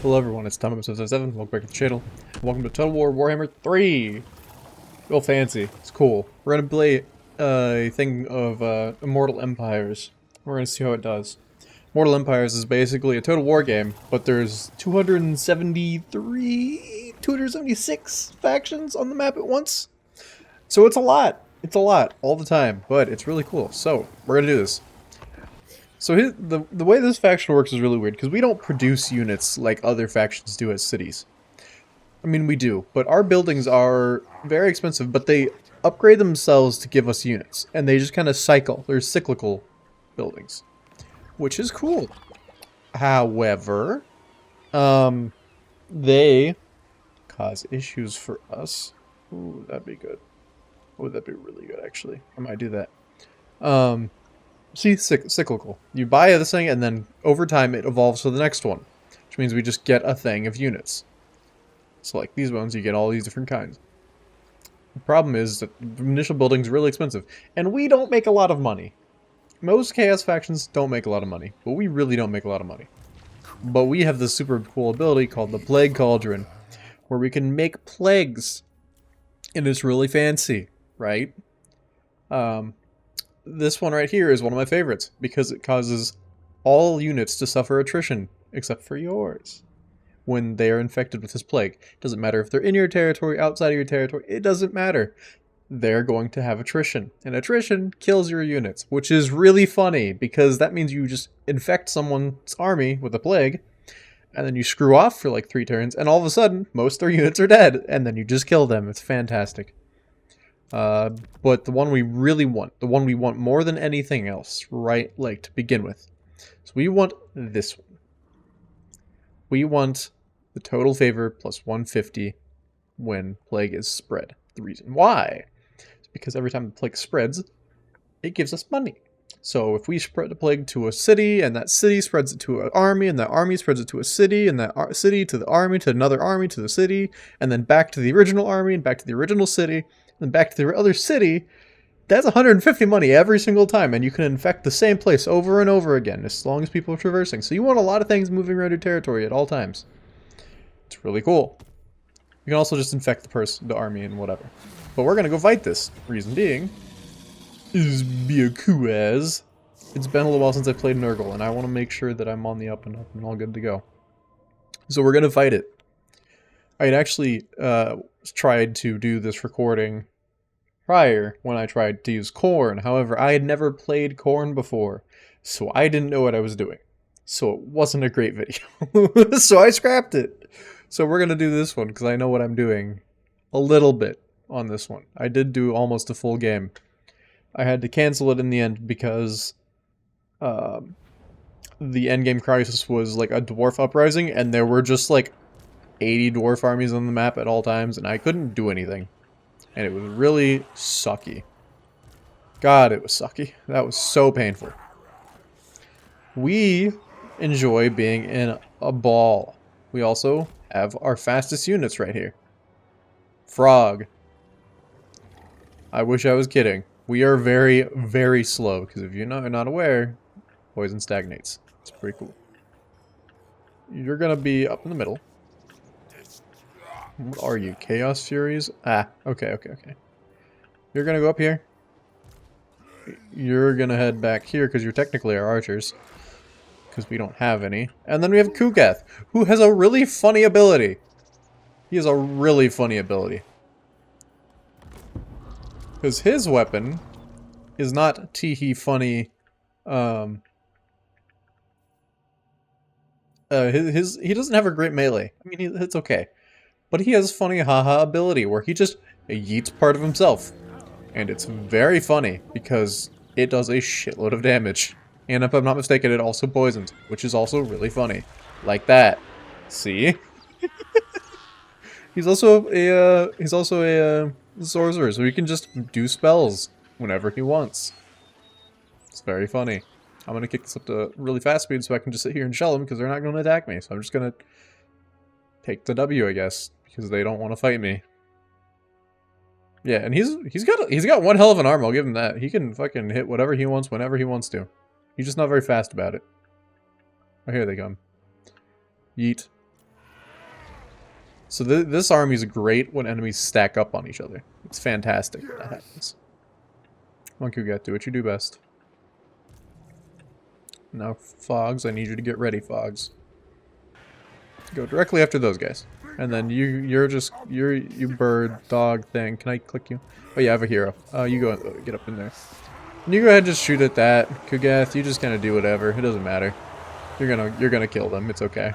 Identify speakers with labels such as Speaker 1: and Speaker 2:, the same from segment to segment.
Speaker 1: Hello everyone, it's Tom episode 7. Welcome back to the channel. Welcome to Total War Warhammer 3. Real fancy. It's cool. We're gonna play a thing of Immortal Empires. We're gonna see how it does. Immortal Empires is basically a Total War game, but there's 276 factions on the map at once. So it's a lot. It's a lot all the time, but it's really cool. So we're gonna do this. So the way this faction works is really weird, because we don't produce units like other factions do as cities. I mean, we do, but our buildings are very expensive, but they upgrade themselves to give us units, and they just kind of cycle. They're cyclical buildings, which is cool. However, they cause issues for us. Ooh, that'd be good. Ooh, that'd be really good, actually. I might do that. See, cyclical. You buy this thing, and then over time it evolves to the next one, which means we just get a thing of units. So like these ones, you get all these different kinds. The problem is that the initial building's really expensive, and we don't make a lot of money. Most Chaos factions don't make a lot of money, but we really don't make a lot of money. But we have this super cool ability called the Plague Cauldron, where we can make plagues, and it's really fancy, right? This one right here is one of my favorites, because it causes all units to suffer attrition, except for yours, when they are infected with this plague. It doesn't matter if they're in your territory, outside of your territory, it doesn't matter. They're going to have attrition, and attrition kills your units, which is really funny, because that means you just infect someone's army with a plague, and then you screw off for like 3 turns, and all of a sudden, most of their units are dead, and then you just kill them. It's fantastic. But the one we really want, the one we want more than anything else, right, like to begin with. So we want this one. We want the total favor plus 150 when plague is spread. The reason why is because every time the plague spreads, it gives us money. So if we spread the plague to a city, and that city spreads it to an army, and that army spreads it to a city, and that city to the army, to another army, to the city, and then back to the original army, and back to the original city, then back to the other city, that's 150 money every single time, and you can infect the same place over and over again, as long as people are traversing. So you want a lot of things moving around your territory at all times. It's really cool. You can also just infect the army, and whatever. But we're gonna go fight this. Reason being is because it's been a little while since I played Nurgle, and I want to make sure that I'm on the up and up and all good to go. So we're gonna fight it. I had actually tried to do this recording prior when I tried to use Khorne. However, I had never played Khorne before, so I didn't know what I was doing. So it wasn't a great video. So I scrapped it. So we're going to do this one because I know what I'm doing a little bit on this one. I did do almost a full game. I had to cancel it in the end because the endgame crisis was like a dwarf uprising, and there were just like 80 dwarf armies on the map at all times, and I couldn't do anything. And it was really sucky. God, it was sucky. That was so painful. We enjoy being in a ball. We also have our fastest units right here. Frog. I wish I was kidding. We are very, very slow, because if you're not aware, poison stagnates. It's pretty cool. You're gonna be up in the middle. What are you? Chaos Furies? Ah, okay. You're gonna go up here. You're gonna head back here, because you're technically our archers. Because we don't have any. And then we have Kugath, who has a really funny ability. He has a really funny ability. Because his weapon is not teehee funny. He doesn't have a great melee. I mean, it's okay. But he has funny haha ability where he just yeets part of himself. And it's very funny because it does a shitload of damage. And if I'm not mistaken, it also poisons, which is also really funny. Like that. See? He's also a sorcerer, so he can just do spells whenever he wants. It's very funny. I'm gonna kick this up to really fast speed so I can just sit here and shell them, because they're not gonna attack me. So I'm just gonna take the W, I guess, because they don't want to fight me. Yeah, and he's got one hell of an arm, I'll give him that. He can fucking hit whatever he wants whenever he wants to. He's just not very fast about it. Oh, here they come. Yeet. So this army is great when enemies stack up on each other. It's fantastic when that happens. Come on, Kugat, do what you do best. Now, Fogs, I need you to get ready, Fogs. Go directly after those guys. And then you bird, dog thing. Can I click you? Oh yeah, I have a hero. You go, get up in there. And you go ahead and just shoot at that. Kugath, you just kind of do whatever. It doesn't matter. You're gonna kill them. It's okay.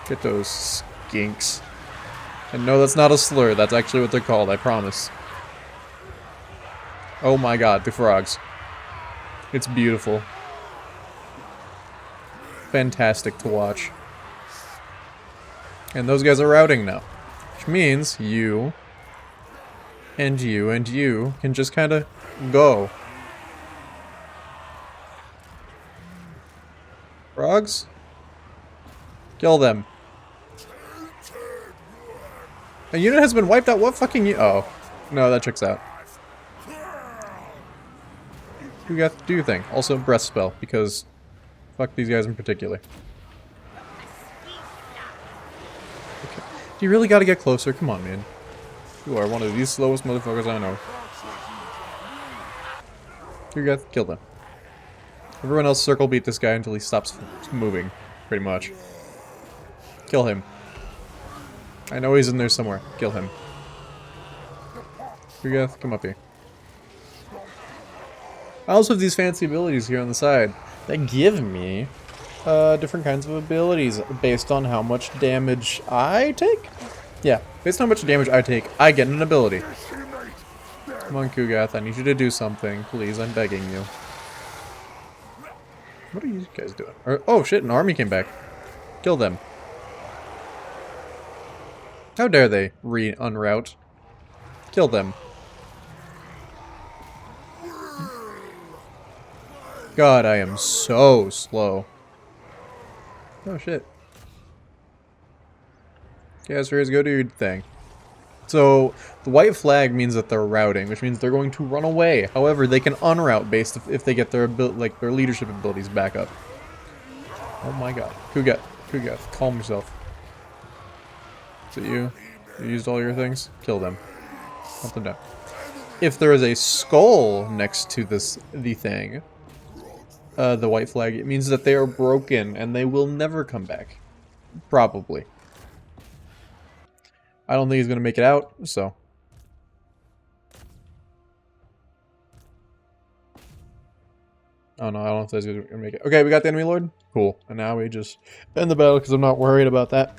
Speaker 1: Get those skinks. And no, that's not a slur. That's actually what they're called, I promise. Oh my god, the frogs. It's beautiful. Fantastic to watch. And those guys are routing now. Which means you and you can just kind of go. Frogs? Kill them. A unit has been wiped out. What fucking oh. No, that checks out. You got to do your thing. Also, breath spell, because fuck these guys in particular. Okay. You really gotta get closer. Come on, man. You are one of the slowest motherfuckers I know. You got to kill them. Everyone else circle beat this guy until he stops moving, pretty much. Kill him. I know he's in there somewhere. Kill him. Kugath, come up here. I also have these fancy abilities here on the side that give me different kinds of abilities based on how much damage I take? Yeah, based on how much damage I take, I get an ability. Come on, Kugath, I need you to do something. Please, I'm begging you. What are you guys doing? Oh shit, an army came back. Kill them. How dare they unroute? Kill them. God, I am so slow. Oh shit. Guys, go do your thing. So, the white flag means that they're routing, which means they're going to run away. However, they can unroute based if they get their their leadership abilities back up. Oh my god. Kugath, calm yourself. Is it you? You used all your things? Kill them. Hunt them down. If there is a skull next to the thing, the white flag, it means that they are broken and they will never come back. Probably. I don't think he's going to make it out, so. Oh no, I don't know if he's going to make it. Okay, we got the enemy lord. Cool. And now we just end the battle because I'm not worried about that.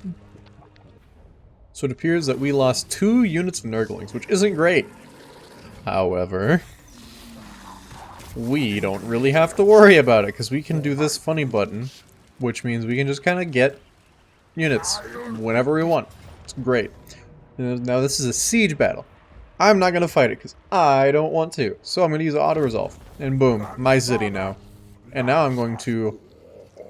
Speaker 1: So it appears that we lost 2 units of Nurglings, which isn't great. However, we don't really have to worry about it because we can do this funny button, which means we can just kind of get units whenever we want. It's great. Now this is a siege battle. I'm not going to fight it because I don't want to. So I'm going to use auto-resolve. And boom, my city now. And now I'm going to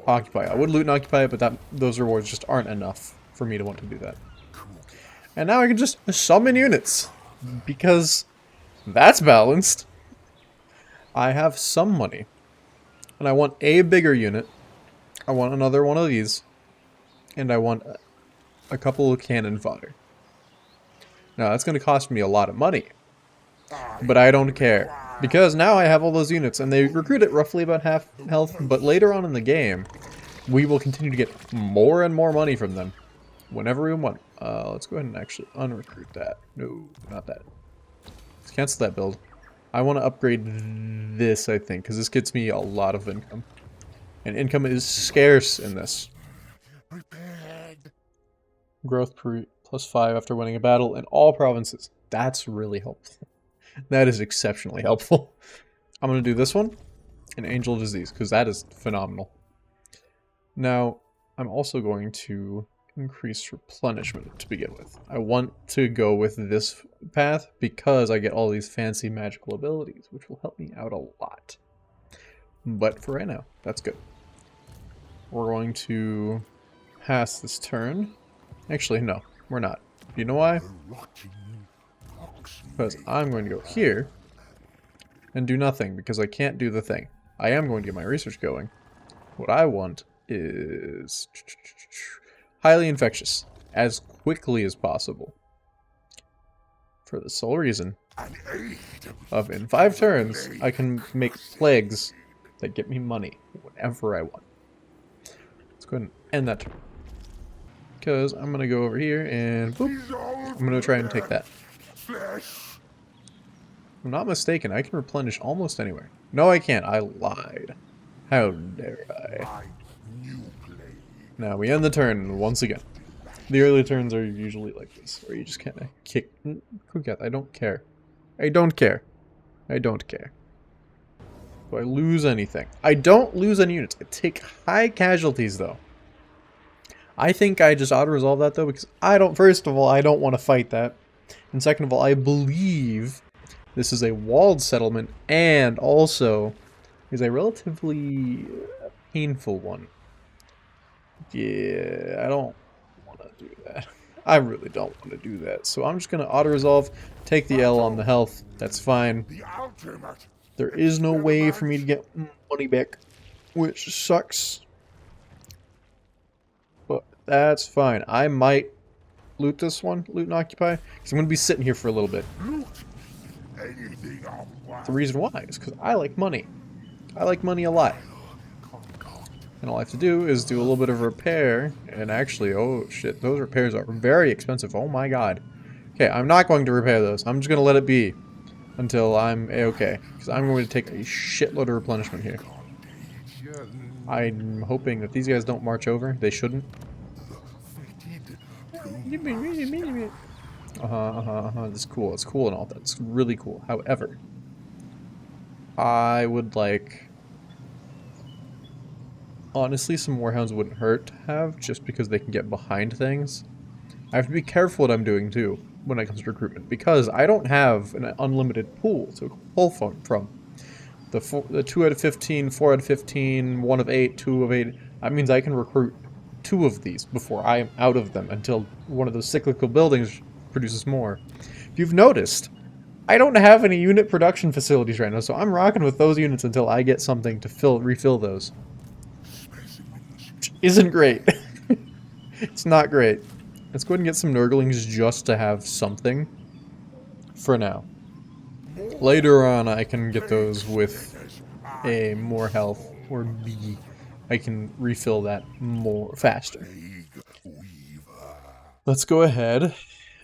Speaker 1: occupy. I would loot and occupy it, but those rewards just aren't enough for me to want to do that. And now I can just summon units. Because that's balanced. I have some money. And I want a bigger unit. I want another one of these. And I want a couple of cannon fodder. Now, that's going to cost me a lot of money. But I don't care. Because now I have all those units, and they recruit at roughly about half health. But later on in the game, we will continue to get more and more money from them. Whenever we want. Let's go ahead and actually unrecruit that. No, not that. Let's cancel that build. I want to upgrade this, I think, because this gets me a lot of income. And income is scarce in this. Growth +5 after winning a battle in all provinces. That's really helpful. That is exceptionally helpful. I'm going to do this one, an Angel Disease, because that is phenomenal. Now, I'm also going to increase replenishment to begin with. I want to go with this path because I get all these fancy magical abilities, which will help me out a lot. But for right now, that's good. We're going to pass this turn. Actually, no, we're not. You know why? Because I'm going to go here and do nothing because I can't do the thing. I am going to get my research going. What I want is highly infectious as quickly as possible. For the sole reason of in 5 turns, I can make plagues that get me money whenever I want. Let's go ahead and end that turn. Because I'm going to go over here and boop, I'm going to try and take that. If I'm not mistaken, I can replenish almost anywhere. No, I can't. I lied. How dare I? Now we end the turn once again. The early turns are usually like this, where you just kind of kick. I don't care. I don't care. I don't care. Do I lose anything? I don't lose any units. I take high casualties, though. I think I just auto-resolve that, though, because I don't... First of all, I don't want to fight that. And second of all, I believe this is a walled settlement, and also is a relatively painful one. Yeah, I don't want to do that. I really don't want to do that. So I'm just going to auto-resolve, take the L on the health. That's fine. There is no way for me to get money back, which sucks. But that's fine. I might loot this one, loot and occupy, because I'm going to be sitting here for a little bit. The reason why is because I like money. I like money a lot. And all I have to do is do a little bit of repair, and actually, oh shit, those repairs are very expensive. Oh my god. Okay, I'm not going to repair those. I'm just going to let it be until I'm a-okay, because I'm going to take a shitload of replenishment here. I'm hoping that these guys don't march over. They shouldn't. It's cool. It's cool and all that. It's really cool. However, I would like... Honestly, some Warhounds wouldn't hurt to have, just because they can get behind things. I have to be careful what I'm doing, too, when it comes to recruitment, because I don't have an unlimited pool to pull from. The 2 out of 15, 4 out of 15, 1 of 8, 2 of 8, that means I can recruit 2 of these before I am out of them, until one of those cyclical buildings produces more. If you've noticed, I don't have any unit production facilities right now, so I'm rocking with those units until I get something to refill those. Isn't great. It's not great. Let's go ahead and get some Nurglings just to have something for now. Later on, I can get those with a more health, or B. I can refill that more faster. Let's go ahead,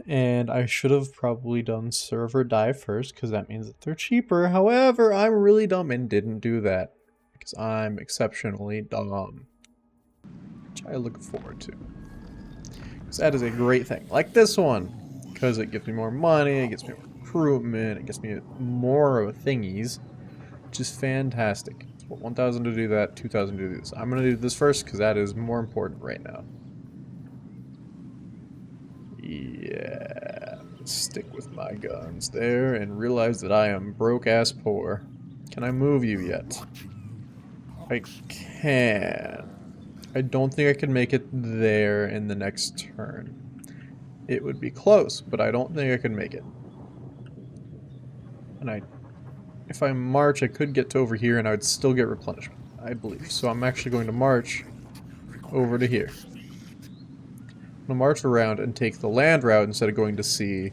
Speaker 1: and I should have probably done serve or die first, because that means that they're cheaper. However, I'm really dumb and didn't do that, because I'm exceptionally dumb. Which I look forward to. Because that is a great thing. Like this one. Because it gives me more money, it gets me recruitment, it gets me more thingies. Which is fantastic. It's 1,000 to do that, 2,000 to do this. I'm going to do this first because that is more important right now. Yeah. Stick with my guns there and realize that I am broke ass poor. Can I move you yet? I can. I don't think I can make it there in the next turn. It would be close, but I don't think I can make it. And if I march, I could get to over here and I would still get replenishment, I believe. So I'm actually going to march over to here. I'm going to march around and take the land route instead of going to sea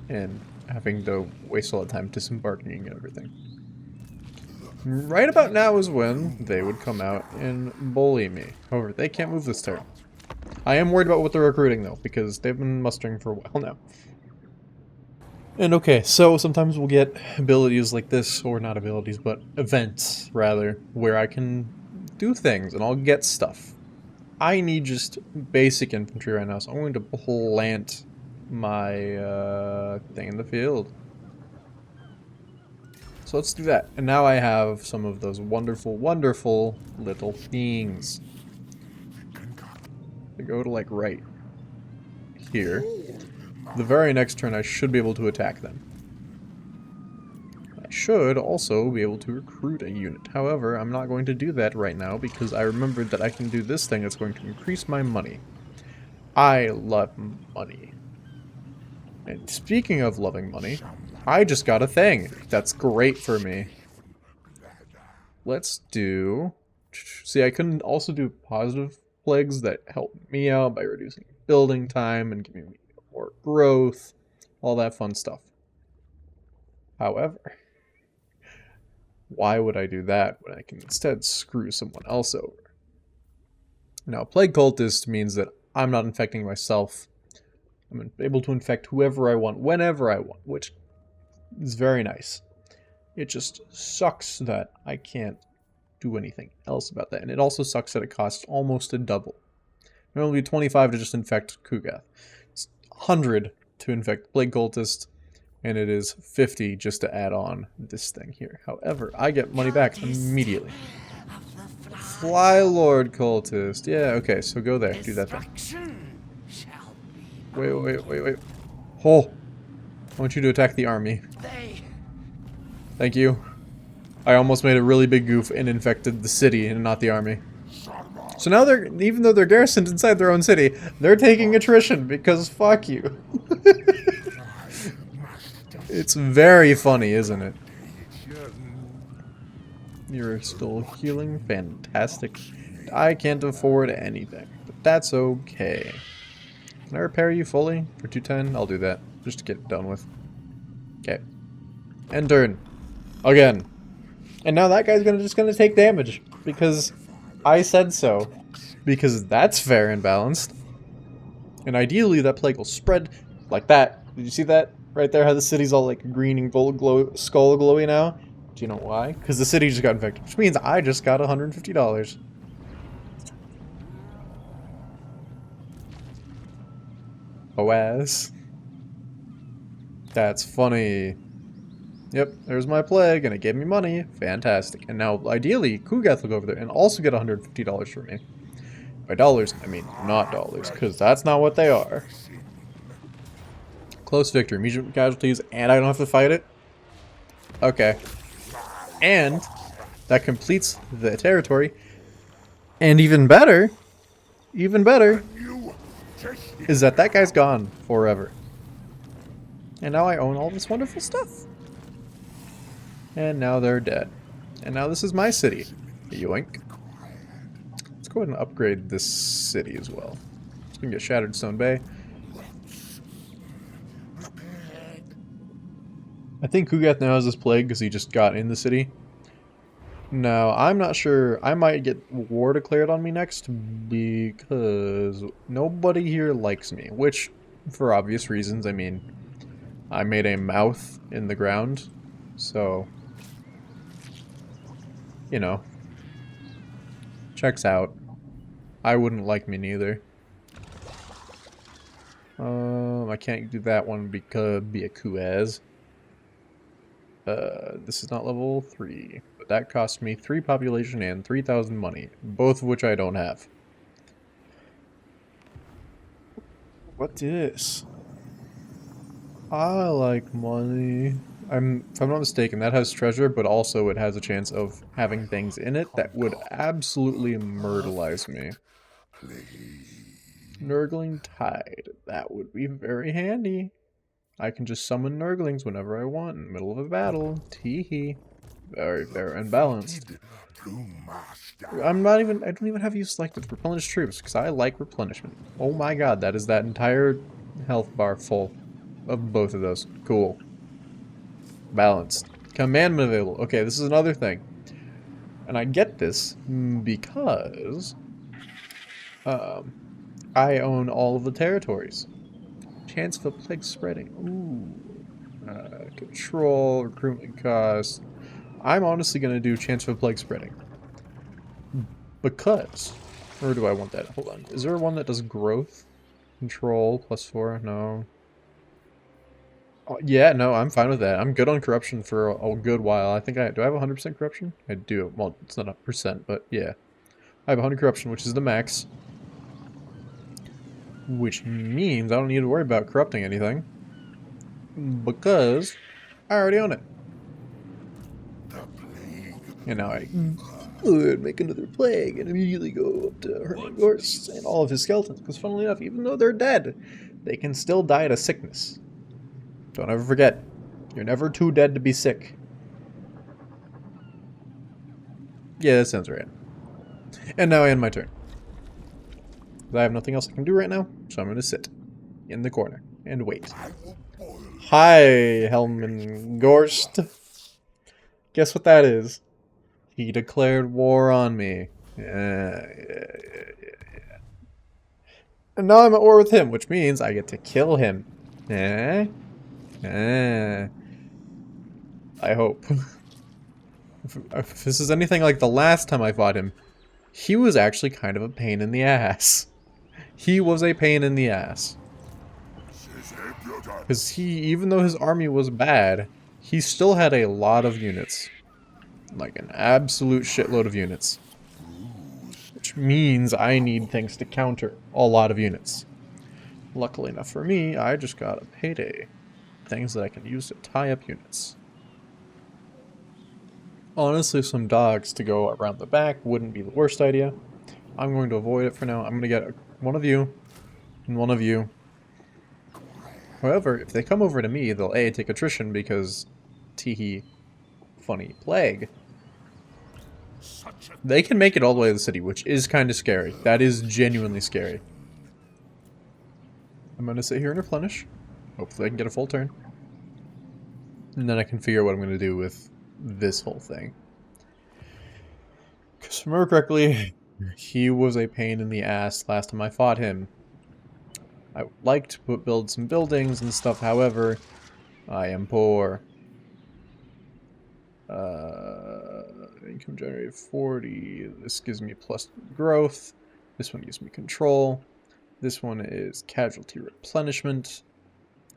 Speaker 1: and having to waste all the time disembarking and everything. Right about now is when they would come out and bully me. However, they can't move this turn. I am worried about what they're recruiting, though, because they've been mustering for a while now. And okay, so sometimes we'll get abilities like this, or not abilities, but events, rather, where I can do things, and I'll get stuff. I need just basic infantry right now, so I'm going to plant my thing in the field. So let's do that. And now I have some of those wonderful, wonderful little things. I go to like right here. The very next turn I should be able to attack them. I should also be able to recruit a unit. However, I'm not going to do that right now because I remembered that I can do this thing that's going to increase my money. I love money. And speaking of loving money, I just got a thing. That's great for me. Let's do... See, I couldn't also do positive plagues that help me out by reducing building time and giving me more growth, all that fun stuff. However, why would I do that when I can instead screw someone else over? Now, Plague Cultist means that I'm not infecting myself. I'm able to infect whoever I want, whenever I want, which is very nice. It just sucks that I can't do anything else about that. And it also sucks that it costs almost a double. It will be 25 to just infect Kugath. It's 100 to infect Plague Cultist, and it is 50 just to add on this thing here. However, I get money back immediately. Fly Lord Cultist. Yeah, okay, so go there. Do that thing. Wait. Oh! I want you to attack the army. Thank you. I almost made a really big goof and infected the city and not the army. So now they're, even though they're garrisoned inside their own city, they're taking attrition because fuck you. It's very funny, isn't it? You're still healing? Fantastic. I can't afford anything, but that's okay. Can I repair you fully for 210? I'll do that, just to get it done with. Okay. End turn. Again. And now that guy's just gonna take damage, because I said so. Because that's fair and balanced. And ideally that plague will spread like that. Did you see that? Right there, how the city's all like green and gold skull glowy now? Do you know why? Because the city just got infected, which means I just got $150. OS. That's funny. Yep, there's my plague, and it gave me money. Fantastic. And now, ideally, Kugath will go over there and also get $150 from me. By dollars, I mean not dollars, because that's not what they are. Close victory, immediate casualties, and I don't have to fight it? Okay. And that completes the territory. And even better, is that that guy's gone forever. And now I own all this wonderful stuff. And now they're dead. And now this is my city. Yoink. Let's go ahead and upgrade this city as well. It's gonna get Shattered Stone Bay. I think Kugath now has this plague because he just got in the city. No, I'm not sure. I might get war declared on me next because nobody here likes me, which, for obvious reasons, I mean, I made a mouth in the ground, so, you know, checks out. I wouldn't like me neither. I can't do that one because be a Kuaz. This is not level 3, but that cost me 3 population and 3,000 money, both of which I don't have. What is? I like money. If I'm not mistaken, that has treasure, but also it has a chance of having things in it that would absolutely myrtleize me. Nurgling Tide. That would be very handy. I can just summon Nurglings whenever I want in the middle of a battle. Teehee. Very fair and balanced. I don't even have you selected. Replenish troops, because I like replenishment. Oh my god, that is that entire health bar full of both of those. Cool. Balanced. Commandment available. Okay, this is another thing. And I get this because I own all of the territories. Chance for plague spreading. Ooh. Control, recruitment cost. I'm honestly going to do chance for plague spreading. Because. Or do I want that? Hold on. Is there one that does growth? Control, +4? No. Oh, yeah, no, I'm fine with that. I'm good on corruption for a good while. I think do I have 100% corruption? I do. Well, it's not a percent, but yeah. I have 100 corruption, which is the max. Which means I don't need to worry about corrupting anything. Because I already own it. And now I could make another plague and immediately go up to Hermangorst and all of his skeletons. Because funnily enough, even though they're dead, they can still die of sickness. Don't ever forget, you're never too dead to be sick. Yeah, that sounds right. And now I end my turn. I have nothing else I can do right now, so I'm going to sit in the corner and wait. Hi, Helmengorst. Guess what that is? He declared war on me. Yeah. And now I'm at war with him, which means I get to kill him. I hope. If this is anything like the last time I fought him, he was actually kind of a pain in the ass. He was a pain in the ass. Because even though his army was bad, he still had a lot of units. Like an absolute shitload of units. Which means I need things to counter a lot of units. Luckily enough for me, I just got a payday. Things that I can use to tie up units. Honestly, some dogs to go around the back wouldn't be the worst idea. I'm going to avoid it for now. I'm going to get one of you and one of you. However, if they come over to me, they'll A, take attrition because teehee, funny plague. They can make it all the way to the city, which is kind of scary. That is genuinely scary. I'm going to sit here and replenish. Hopefully I can get a full turn. And then I can figure out what I'm going to do with this whole thing. Because if I remember correctly, he was a pain in the ass last time I fought him. I would like to build some buildings and stuff, however, I am poor. Income generated 40. This gives me plus growth. This one gives me control. This one is casualty replenishment.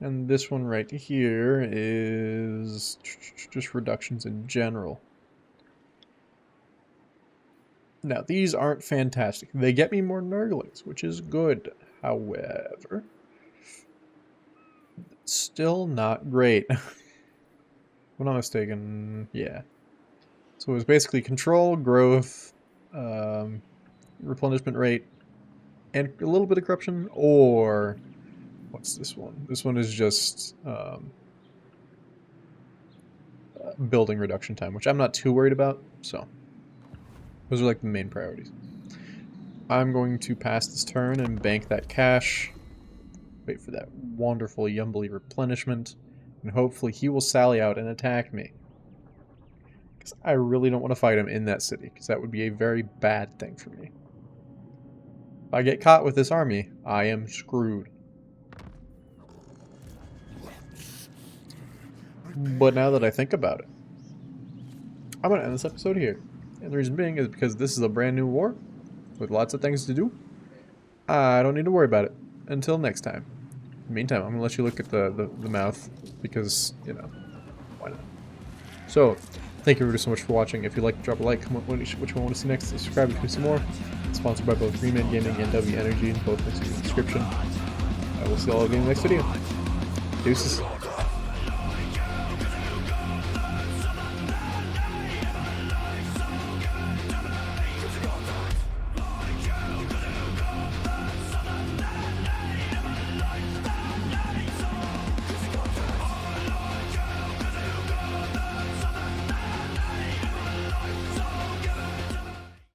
Speaker 1: And this one right here is just reductions in general. Now, these aren't fantastic. They get me more Nurglings, which is good. However, still not great. If I'm not mistaken, yeah. So it was basically control, growth, replenishment rate, and a little bit of corruption, or what's this one? This one is just building reduction time, which I'm not too worried about, so those are like the main priorities. I'm going to pass this turn and bank that cash, wait for that wonderful Yumbly replenishment, and hopefully he will sally out and attack me. Because I really don't want to fight him in that city, because that would be a very bad thing for me. If I get caught with this army, I am screwed. But now that I think about it, I'm going to end this episode here. And the reason being is because this is a brand new war, with lots of things to do. I don't need to worry about it until next time. In the meantime, I'm going to let you look at the mouth, because, you know, why not? So, thank you so much for watching. If you'd like to drop a like, comment which one you want to see next, subscribe if you see more. It's sponsored by both Greenman Gaming and W Energy, both links in the description. I will see all of you in the next video. Deuces.